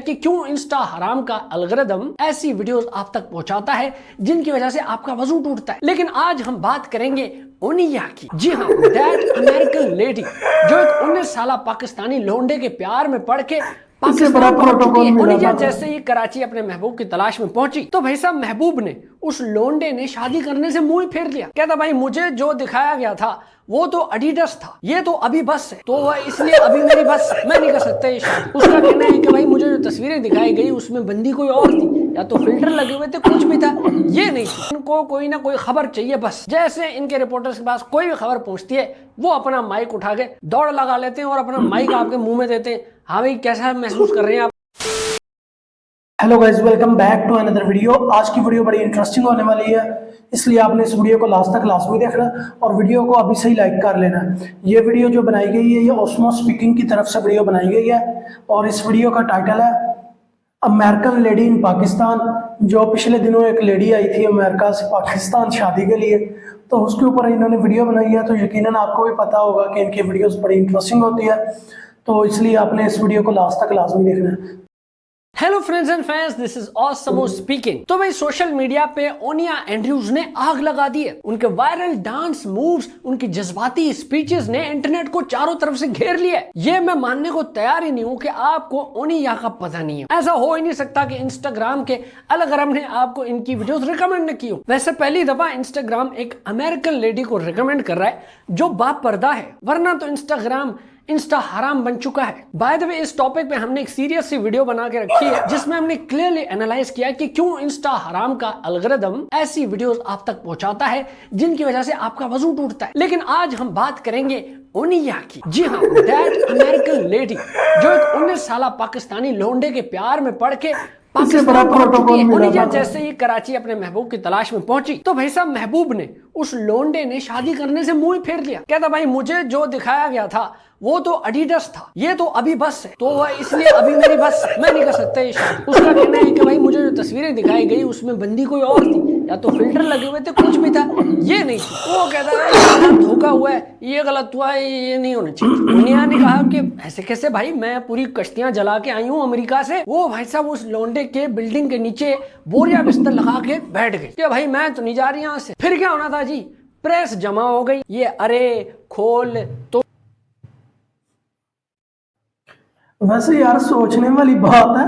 कि क्यों इंस्टा हराम का एल्गोरिदम ऐसी वीडियोस आप तक पहुंचाता है जिनकी वजह से आपका वजू टूटता है। लेकिन आज हम बात करेंगे ओनिया की। जी हाँ, दैट अमेरिकन लेडी जो एक 19 साल पाकिस्तानी लोंडे के प्यार में पड़ के पाकिस्तान पहुंच चुकी है। ओनिया जैसे ही कराची अपने महबूब की तलाश में पहुंची तो भाई साहब महबूब ने उस लोंडे ने शादी करने से मुंह फेर लिया। कहता भाई मुझे जो दिखाया गया था वो तो एडिडास था, ये तो अभी बस है, तो वह इसलिए अभी मेरी बस, मैं नहीं कर सकता ये शादी। उसका कहना है कि भाई मुझे जो तस्वीरें दिखाई गई उसमें बंदी कोई और थी, या तो फिल्टर लगे हुए थे, कुछ भी था, ये नहीं थी। इनको कोई ना कोई खबर चाहिए बस। जैसे इनके रिपोर्टर्स के पास कोई भी खबर पहुंचती है वो अपना माइक उठा के दौड़ लगा लेते हैं और अपना माइक आपके मुंह में देते हैं। हाँ भाई कैसा महसूस कर रहे हैं आप? Hello guys, welcome back to another video. आज की वीडियो बड़ी इंटरेस्टिंग होने वाली है, इसलिए आपने इस वीडियो को लास्ट तक लाजमी देखना और वीडियो को अभी से ही लाइक कर लेना। ये वीडियो जो बनाई गई है ये ओस्मो स्पीकिंग की तरफ से वीडियो बनाई गई है और इस वीडियो का टाइटल है अमेरिकन लेडी इन पाकिस्तान। जो पिछले दिनों एक लेडी आई थी अमेरिका से पाकिस्तान शादी के लिए, तो उसके ऊपर इन्होंने वीडियो बनाई है। तो यकीनन आपको भी पता होगा कि इनकी वीडियोस बड़ी इंटरेस्टिंग होती है, तो इसलिए आपने इस वीडियो को लास्ट तक लाजमी देखना है। Hello friends and fans, this is Osmo speaking. तो भाई सोशल मीडिया पे ओनिया एंड्रयूज ने आग लगा दी है। उनके वायरल डांस मूव्स, उनकी जज्बाती स्पीचेस ने इंटरनेट को चारों तरफ से घेर लिया है। ये मैं मानने को तैयार ही नहीं हूँ कि आपको ओनिया का पता नहीं है। ऐसा हो ही नहीं सकता कि इंस्टाग्राम के एल्गोरिथम ने आपको इनकी वीडियोस रिकमेंड न की हो। वैसे पहली दफा इंस्टाग्राम एक अमेरिकन लेडी को रिकमेंड कर रहा है जो बापर्दा है, वरना तो इंस्टाग्राम इंस्टा हराम बन चुका है। बाय द वे इस टॉपिक पे हमने एक सीरियस सी वीडियो बना के रखी है जिसमें हमने क्लियरली एनालाइज किया कि क्यों इंस्टा हराम का एल्गोरिथम ऐसी वीडियोस आप तक पहुंचाता है जिनकी वजह से आपका वजू टूटता है। लेकिन आज हम बात करेंगे ओनिया की। जी हाँ, दैट अमेरिकन लेडी जो एक 19 साल पाकिस्तानी लोंडे के प्यार में पड़ के पाकिस्तान पहुंच चुकी है। ओनिया जैसे ही कराची अपने महबूब की तलाश में पहुंची तो भाई साहब महबूब ने उस लोंडे ने शादी करने से मुंह फेर लिया। कहता भाई मुझे जो दिखाया गया था वो तो एडिडास था, ये तो अभी बस है, तो वह इसलिए अभी मेरी बस, मैं नहीं कर सकता ये शादी। उसका कहना है कि भाई मुझे जो तस्वीरें दिखाई गई उसमें बंदी कोई और थी, या तो फिल्टर लगे हुए थे, कुछ भी था, ये नहीं थी। वो कहता है ये धोखा हुआ है, ये गलत हुआ है, ये नहीं होना चाहिए। ओनिया ने कहा कि ऐसे कैसे भाई, मैं पूरी कश्तियां जला के आई हूँ अमेरिका से। वो भाई साहब उस लोंडे के बिल्डिंग के नीचे बोरिया बिस्तर लगा के बैठ गई कि भाई मैं तो नहीं जा रही यहाँ से। फिर क्या होना था जी, प्रेस जमा हो गई, ये अरे खोल तो। वैसे यार सोचने वाली बात है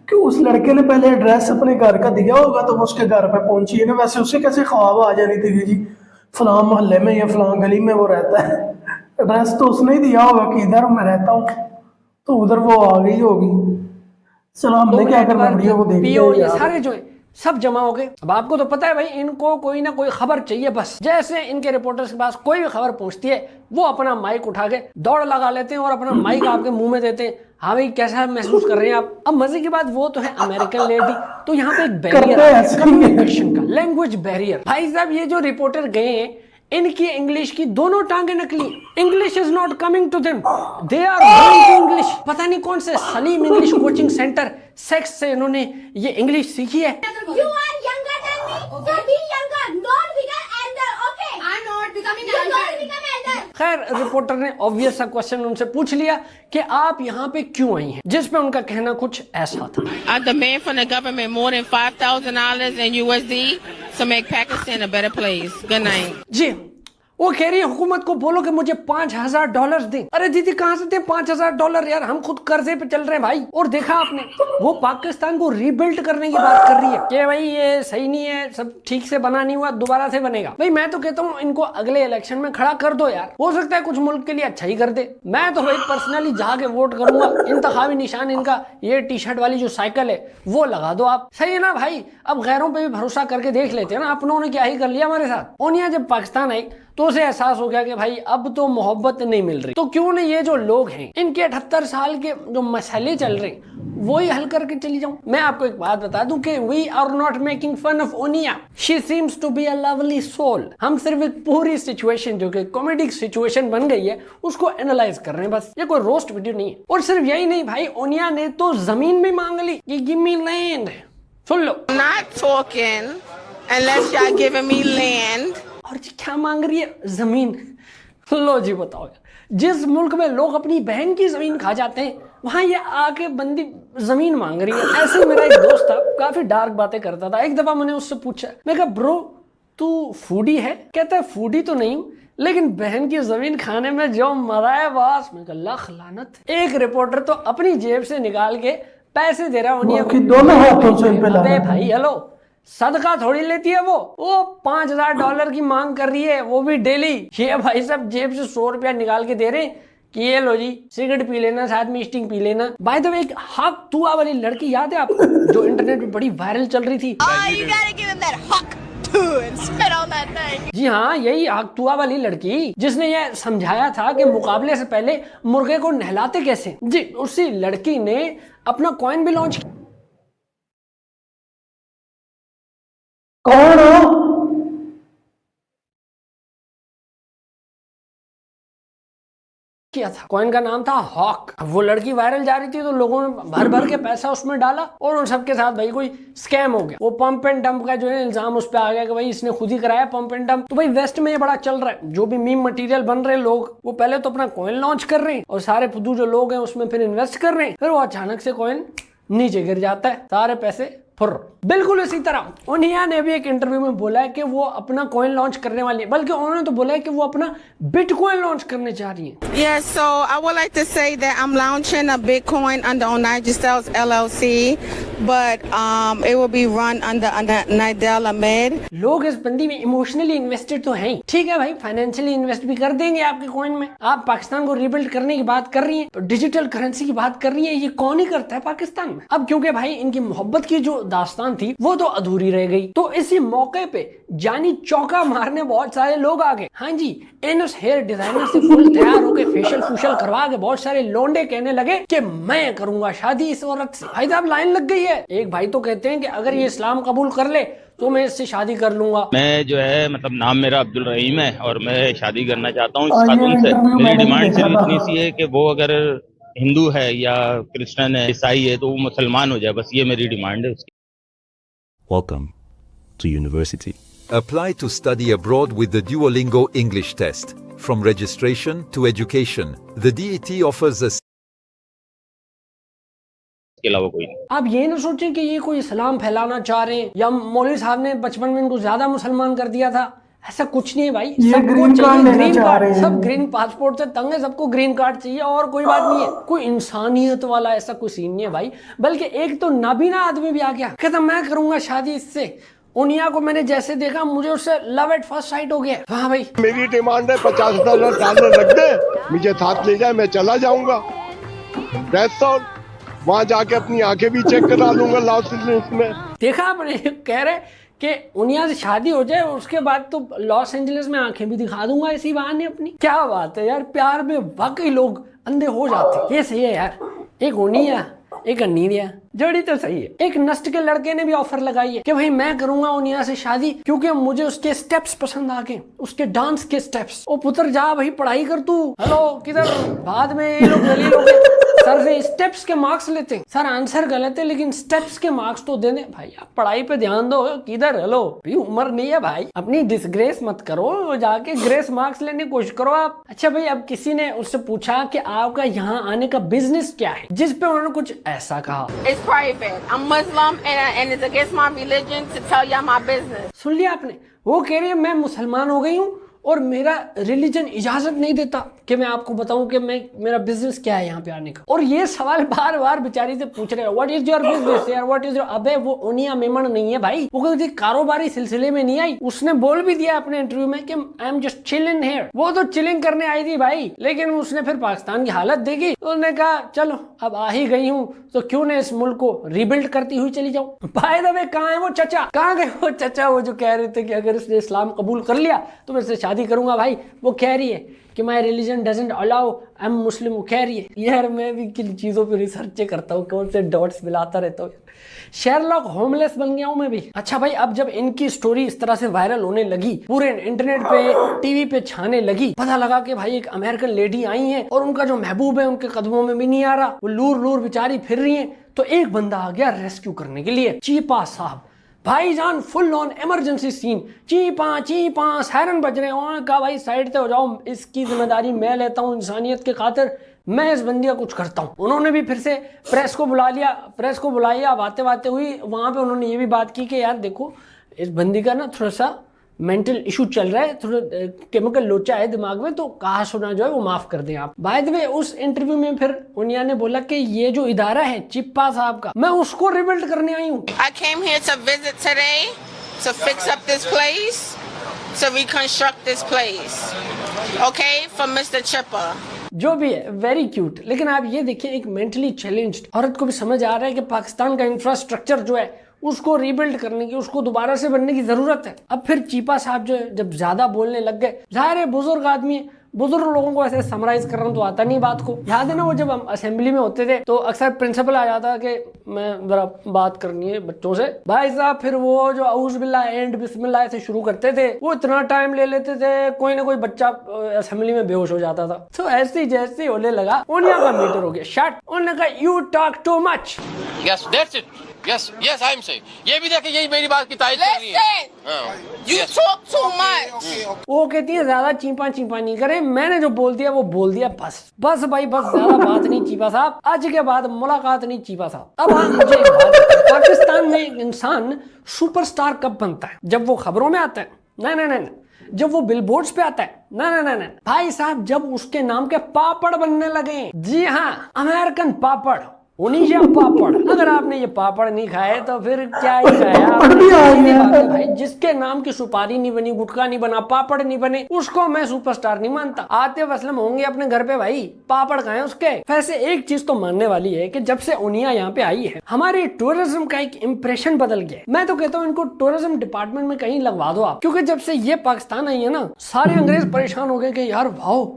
कि उस लड़के ने पहले एड्रेस अपने घर का दिया होगा तो वो उसके घर पे पहुंची है ना। वैसे उसे कैसे ख्वाब आ जानी थी कि जी फलां मोहल्ले में या फलां गली में वो रहता है। एड्रेस तो उसने ही दिया होगा कि इधर मैं रहता हूँ, तो उधर वो आ गई होगी। चलो हमने क्या करना, वीडियो को देख लिया। ये सारे जो सब जमा हो गए। अब आपको तो पता है भाई इनको कोई ना कोई खबर चाहिए बस। जैसे इनके रिपोर्टर्स के पास कोई भी खबर पहुंचती है वो अपना माइक उठा के दौड़ लगा लेते हैं और अपना माइक आपके मुंह में देते हैं। हाँ भाई कैसा महसूस कर रहे हैं आप? अब मजे की बात वो तो है अमेरिकन लेडी, तो यहाँ पे एक बैरियर है कम्युनिकेशन का, लैंग्वेज बैरियर। भाई साहब ये जो रिपोर्टर गए हैं इनकी इंग्लिश की दोनों टांगे नकली। English is not coming to them, they are learning to English. पता नहीं कौन से सलीम इंग्लिश कोचिंग सेंटर सेक्स से इन्होंने ये इंग्लिश सीखी है। You are younger than me, so be younger, not become elder, okay? I'm not becoming elder. You're not becoming elder. खैर रिपोर्टर ने ऑब्वियस सा क्वेश्चन उनसे पूछ लिया कि आप यहाँ पे क्यों आई हैं, जिस पे उनका कहना कुछ ऐसा था। I demand from the government more than $5,000 in USD to make Pakistan a better place. Good night. जी वो कह रही है हुकूमत को बोलो कि मुझे $5,000 दें। अरे दीदी कहाँ से दें $5,000 यार, हम खुद कर्जे पे चल रहे हैं भाई। और देखा आपने वो पाकिस्तान को रीबिल्ड करने की बात कर रही है कि भाई ये सही नहीं है, सब ठीक से बना नहीं हुआ, दोबारा से बनेगा। भाई मैं तो कहता हूँ इनको अगले इलेक्शन में खड़ा कर दो यार, हो सकता है कुछ मुल्क के लिए अच्छा ही कर दे। मैं तो भाई पर्सनली जाके वोट करूंगा। इंतखाबी निशान इनका ये टी शर्ट वाली जो साइकिल है वो लगा दो आप, सही है ना भाई? अब गैरों पे भी भरोसा करके देख लेते हैं ना, अपनों ने क्या ही कर लिया हमारे साथ। ओनिया जब पाकिस्तान आई तो उसे एहसास हो गया कि भाई अब तो मोहब्बत नहीं मिल रही, तो क्यों नहीं ये जो लोग हैं इनके 78 साल के जो मसले चल रहे हैं वही हल करके चली जाऊं। मैं आपको एक बात बता दूं कि we are not making fun of Onia, she seems to be a lovely soul. हम सिर्फ एक पूरी सिचुएशन जो कि कॉमेडिक सिचुएशन बन गई है उसको एनालाइज कर रहे हैं बस, ये कोई रोस्ट वीडियो नहीं है। और सिर्फ यही नहीं भाई, ओनिया ने तो जमीन भी मांग ली कि give me land. Soon low, Not talking unless y'all giving me land. और जी क्या मांग रही है? जमीन। लो जी बताओ, जिस मुल्क में लोग अपनी बहन की जमीन खा जाते हैं वहां ये आके बंदी जमीन मांग रही है। ऐसे ही मेरा एक दोस्त था, काफी डार्क बातें करता था। एक दफा मैंने उससे पूछा, मैं कहा ब्रो तू फूडी है? कहता है फूडी तो नहीं हूं, लेकिन बहन की जमीन खाने में जो मजा है बॉस, मैं कहा लाख लानत। एक रिपोर्टर तो अपनी जेब से निकाल के पैसे दे रहा हूं, दोनों हाथों से इन पे अबे लानत है। भाई हेलो, सदका थोड़ी लेती है वो $5000 की मांग कर रही है, वो भी डेली। ये भाई साहब जेब से 100 रुपया निकाल के दे रहे हैं कि ये लो जी सिगरेट पी लेना, साथ में स्टिंग पी लेना। बाय द वे एक हक तुआ वाली लड़की याद है आपको, जो इंटरनेट पे बड़ी वायरल चल रही थी? जी हाँ, यही हकतुआ वाली लड़की जिसने ये समझाया था कि मुकाबले से पहले मुर्गे को नहलाते कैसे। जी उसी लड़की ने अपना कॉइन भी लॉन्च कौन हो? किया था। कॉइन का नाम था हॉक। वो लड़की वायरल जा रही थी तो लोगों ने भर भर के पैसा उसमें डाला और उन सबके साथ भाई कोई स्कैम हो गया। वो पंप एंड डंप का जो है इल्जाम उस पर आ गया कि भाई इसने खुद ही कराया पंप एंड डंप। तो भाई वेस्ट में ये बड़ा चल रहा है, जो भी मीम मटेरियल बन रहे हैं लोग, वो पहले तो अपना कॉइन लॉन्च कर रहे हैं और सारे फुद्दू जो लोग हैं उसमें फिर इन्वेस्ट कर रहे हैं, फिर वो अचानक से कॉइन नीचे गिर जाता है, सारे पैसे फुर। बिल्कुल इसी तरह ओनिया ने भी एक इंटरव्यू में बोला है कि वो अपना कॉइन लॉन्च करने वाली है, बल्कि उन्होंने तो बोला है कि वो अपना बिटकॉइन लॉन्च करने जा रही है। Yeah, so I would like to say that I'm launching a Bitcoin under Onaja Styles LLC, but it will be run under Nidal Ahmed. लोग इस बंदी में इमोशनली इन्वेस्टेड तो हैं, ठीक है भाई, फाइनेंशियली इन्वेस्ट भी कर देंगे आपके कॉइन में। आप पाकिस्तान को रिबिल्ड करने की बात कर रही हैं, तो डिजिटल करेंसी की बात कर रही है, ये कौन ही करता है पाकिस्तान में? अब क्योंकि भाई इनकी मोहब्बत की जो दास्तान थी वो तो अधूरी रह गई, तो इसी मौके पे जानी चौका मारने बहुत सारे लोग आ गए। हाँ जी, एनस हेयर डिजाइनर से फुल तैयार होके फेशियल फूशियल करवा के बहुत सारे लोंडे कहने लगे कि मैं करूंगा शादी इस औरत से। भाई साहब लाइन लग गई है। एक भाई तो कहते हैं कि अगर ये इस्लाम कबूल कर ले तो मैं इससे शादी कर लूंगा। मैं जो है मतलब नाम मेरा अब्दुल रहीम है और मैं शादी करना चाहता हूँ इस खातून से। मेरी डिमांड सिर्फ इतनी सी है कि वो अगर हिंदू है या क्रिश्चियन है, ईसाई है, तो वो मुसलमान हो जाए, बस ये मेरी डिमांड है उसकी। Welcome to university. Apply to study abroad with the Duolingo English test. From registration to education, the DET offers a इसके अलावा कोई नहीं। आप ये ना सोचें कि ये कोई इस्लाम फैलाना चाह रहे हैं या मौलवी साहब ने बचपन में इनको ज्यादा मुसलमान कर दिया था, ऐसा कुछ नहीं है भाई। ये सबको ग्रीन कार्ड चाहिए लेना ग्रीन चाह कार्ड, रहे हैं। सब ग्रीन पासपोर्ट से तंग है, सबको ग्रीन कार्ड चाहिए और कोई बात नहीं है। कोई इंसानियत वाला ऐसा कोई सीन नहीं है भाई। बल्कि एक तो नाबीना आदमी भी आ गया, कहता मैं करूंगा शादी इससे। ओनिया को मैंने जैसे देखा मुझे उससे लव एट फर्स्ट साइट हो गया। हाँ भाई, मेरी डिमांड है $50,000 रख दे, मुझे साथ ले जाए, मैं चला जाऊंगा। That's all. वहां जाके अपनी आंखें भी चेक करा लूंगा लॉस एंजलिस में। देखा आपने, कह रहे कि उनिया से शादी हो जाए उसके बाद तो लॉस एंजलिस में आंखें भी दिखा दूंगा इसी बहाने अपनी। क्या बात है यार, प्यार में वाकई लोग अंधे हो जाते हैं। ये सही है यार, एक ओनिया एक अनीरिया, जोड़ी तो सही है। एक नस्ट के लड़के ने भी ऑफर लगाई है कि भाई मैं करूंगा ओनिया से शादी क्योंकि मुझे उसके स्टेप्स पसंद आ गए, उसके डांस के स्टेप्स। ओ पुत्र जा भाई पढ़ाई कर तू। हेलो किधर, बाद में ये लोग जलील हो गए, सर से स्टेप्स के मार्क्स लेते हैं। सर आंसर गलत है लेकिन स्टेप्स के मार्क्स तो देने। भाई आप पढ़ाई पे ध्यान दो। किधर, हेलो भाई उम्र नहीं है भाई, अपनी डिसग्रेस मत करो, जाके ग्रेस मार्क्स लेने की कोशिश करो आप। अच्छा भाई, अब किसी ने उससे पूछा कि आपका यहाँ आने का बिजनेस क्या है, जिस पे उन्होंने कुछ ऐसा कहा। It's private. I'm Muslim and it's against my religion to tell y'all my business. सुन लिया आपने, वो कह रही है मैं मुसलमान हो गई हूँ और मेरा रिलीजन इजाजत नहीं देता कि मैं आपको बताऊं कि मेरा बिजनेस क्या है यहाँ पे आने का। और ये सवाल बार बार बेचारी से पूछ रहे हैं, व्हाट इज योर बिजनेस यार, व्हाट इज योर। अबे वो ओनिया मेमन नहीं है भाई, वो कोई कारोबारी सिलसिले में नहीं आई। उसने बोल भी दिया अपने इंटरव्यू में कि I am just chilling here. वो तो चिलिंग करने आई थी भाई, लेकिन उसने फिर पाकिस्तान की हालत देखी तो उसने कहा चलो अब आ ही गई हूँ तो क्यों न इस मुल्क को रिबिल्ड करती हुई चली जाऊं। बाय द वे कहाँ है वो चचा, कहाँ गए वो चचा, वो जो कह रहे थे कि अगर इसने इस्लाम कबूल कर लिया तो मैं इससे शादी करूंगा। भाई वो कह रही है कि my religion doesn't allow, I am Muslim. वो कह रही है यार, मैं भी किन चीजों पे रिसर्च करता हूँ, कौन से डॉट्स मिलाता रहता हूँ। शेरलॉक होमलेस बन गया हूं मैं भी। अच्छा भाई, अब जब इनकी स्टोरी इस तरह से वायरल होने लगी, पूरे इंटरनेट पे टीवी पे छाने लगी, पता लगा कि भाई एक अमेरिकन लेडी आई है और उनका जो महबूब है उनके कदमों में भी नहीं आ रहा, वो लूर लूर बेचारी फिर रही है। तो एक बंदा आ गया रेस्क्यू करने के लिए, चीपा साहब। भाईजान फुल ऑन इमरजेंसी सीन, चीपा चीपा सायरन बज रहे हैं। उन्होंने कहा भाई साइड से हो जाओ, इसकी जिम्मेदारी मैं लेता हूँ इंसानियत के खातिर। मैं इस बंदी का कुछ करता हूँ। उन्होंने भी फिर से प्रेस को बुला लिया, बातें बातें हुई। वहां पे उन्होंने ये भी बात की कि यार देखो इस बंदी का ना थोड़ा सा मेंटल इशू चल रहा है, थोड़ा केमिकल लोचा है दिमाग में, तो कहा सुना जो है वो माफ कर दें आप। बाय द वे उस इंटरव्यू में फिर उनिया ने बोला कि ये जो इदारा है चिप्पा साहब का, मैं उसको रिबिल्ड करने आई हूँ। I came here to visit today to fix up this place, to reconstruct this place. Okay, for Mr. Chippa. जो भी है वेरी क्यूट, लेकिन आप ये देखिए एक मेंटली चैलेंज्ड औरत को भी समझ आ रहा है कि पाकिस्तान का इंफ्रास्ट्रक्चर जो है उसको रीबिल्ड करने की, उसको दोबारा से बनने की जरूरत है। अब फिर चीपा साहब जो है जब ज्यादा बोलने लग गए, जाहिर है बुजुर्ग आदमी है, बुजुर्ग लोगों को ऐसे समराइज करना तो आता नहीं बात को। याद है ना वो जब हम असेंबली में होते थे तो अक्सर प्रिंसिपल आ जाता कि मैं जरा बात करनी है बच्चों से, भाई साहब फिर वो जो औज़ बिल्लाह एंड बिस्मिल्लाह से शुरू करते थे, वो इतना टाइम ले लेते थे, कोई ना कोई बच्चा असेंबली में बेहोश हो जाता था। तो ऐसे जैसे होने लगा, उनिया का मीटर हो गया शट। उन्होंने कहा you talk too much. Yes, that's it. Yes, yes, I'm saying. ये भी देखे यही मेरी बात की तारीफ कर रही है। You talk too much. वो कहती है ज्यादा चीपा नहीं करें, मैंने जो बोल दिया वो बोल दिया, बस भाई बस, ज्यादा बात नहीं चीपा साहब, आज के बाद मुलाकात नहीं चीपा साहब। अब हाँ मुझे एक बात, पाकिस्तान में एक इंसान सुपरस्टार कब बनता है? जब वो खबरों में आता है? नहीं, जब वो बिलबोर्ड्स पे आता है? नहीं भाई साहब, जब उसके नाम के पापड़ बनने लगे। जी हाँ, अमेरिकन पापड़, ओनिया पापड़। अगर आपने ये पापड़ नहीं खाए तो फिर क्या ही खाया आपने? भाई जिसके नाम की सुपारी नहीं बनी, गुटखा नहीं बना, पापड़ नहीं बने, उसको मैं सुपरस्टार नहीं मानता। आतिफ असलम होंगे अपने घर पे भाई, पापड़ खाए उसके। वैसे एक चीज तो मानने वाली है कि जब से ओनिया यहाँ पे आई है हमारे टूरिज्म का एक इम्प्रेशन बदल गया। मैं तो कहता हूँ इनको टूरिज्म डिपार्टमेंट में कहीं लगवा दो आप, क्योंकि जब से ये पाकिस्तान आई है ना, सारे अंग्रेज परेशान हो गए कि यार वाओ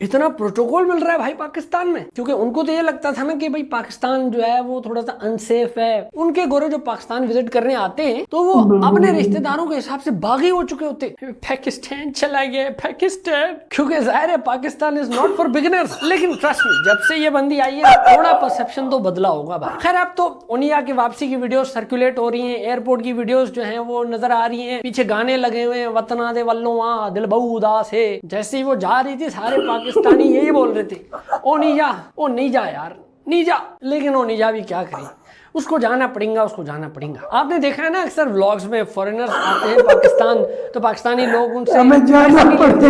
इतना प्रोटोकॉल मिल रहा है भाई पाकिस्तान में। क्योंकि उनको तो ये लगता था ना कि भाई पाकिस्तान जो है वो थोड़ा सा अनसेफ है। उनके गोरे जो पाकिस्तान विजिट करने आते हैं तो वो अपने रिश्तेदारों के हिसाब से बागी हो चुके होते, पाकिस्तान चला गया पाकिस्तान, क्योंकि जाहिर है Pakistan is not for beginners. लेकिन ट्रस्ट मी, जब से ये बंदी आई है थोड़ा परसेप्शन तो बदला होगा भाई। खैर अब तो ओनिया की वापसी की वीडियो सर्कुलेट हो रही है, एयरपोर्ट की वीडियोस जो है वो नजर आ रही है, पीछे गाने लगे हुए हैं, वतना दे वल्लो वहां दिल बहु उदास है। जैसे ही वो जा रही थी सारे पाकिस्तानी यही बोल रहे थे, ओ नहीं जा यार, नहीं जा। लेकिन वो नहीं जा भी क्या करे, उसको जाना पड़ेगा। आपने देखा है ना अक्सर व्लॉग्स में फॉरेनर्स आते हैं पाकिस्तान, तो पाकिस्तानी लोग उनसे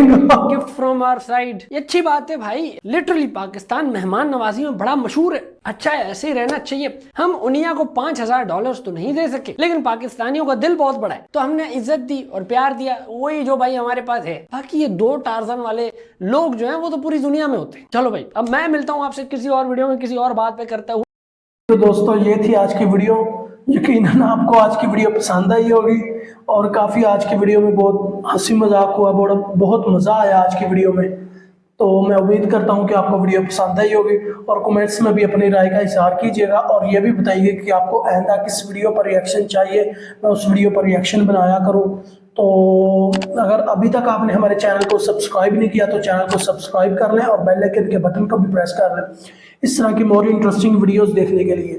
गिफ्ट फ्रॉम आवर साइड। ये अच्छी बात है भाई, लिटरली पाकिस्तान मेहमान नवाजी में बड़ा मशहूर है। अच्छा है, ऐसे ही रहना चाहिए। हम उनिया को $5000 तो नहीं दे सके, लेकिन पाकिस्तानियों का दिल बहुत बड़ा है तो हमने इज्जत दी और प्यार दिया, वही जो भाई हमारे पास है। बाकी ये 2 टार्जन वाले लोग जो है वो तो पूरी दुनिया में होते हैं। चलो भाई, अब मैं मिलता हूँ आपसे किसी और वीडियो में, किसी और बात पे करता हूँ। तो दोस्तों ये थी आज की वीडियो। यकीनन आपको आज की वीडियो पसंद आई होगी और काफ़ी आज की वीडियो में बहुत हंसी मजाक हुआ, बहुत मज़ा आया आज की वीडियो में। तो मैं उम्मीद करता हूं कि आपको वीडियो पसंद आई होगी और कमेंट्स में भी अपनी राय का इज़हार कीजिएगा और ये भी बताइए कि आपको आइंदा किस वीडियो पर रिएक्शन चाहिए, मैं उस वीडियो पर रिएक्शन बनाया करूं। तो अगर अभी तक आपने हमारे चैनल को सब्सक्राइब नहीं किया तो चैनल को सब्सक्राइब कर लें और बेल आइकन के बटन को भी प्रेस कर लें इस तरह की मोर इंटरेस्टिंग वीडियोस देखने के लिए।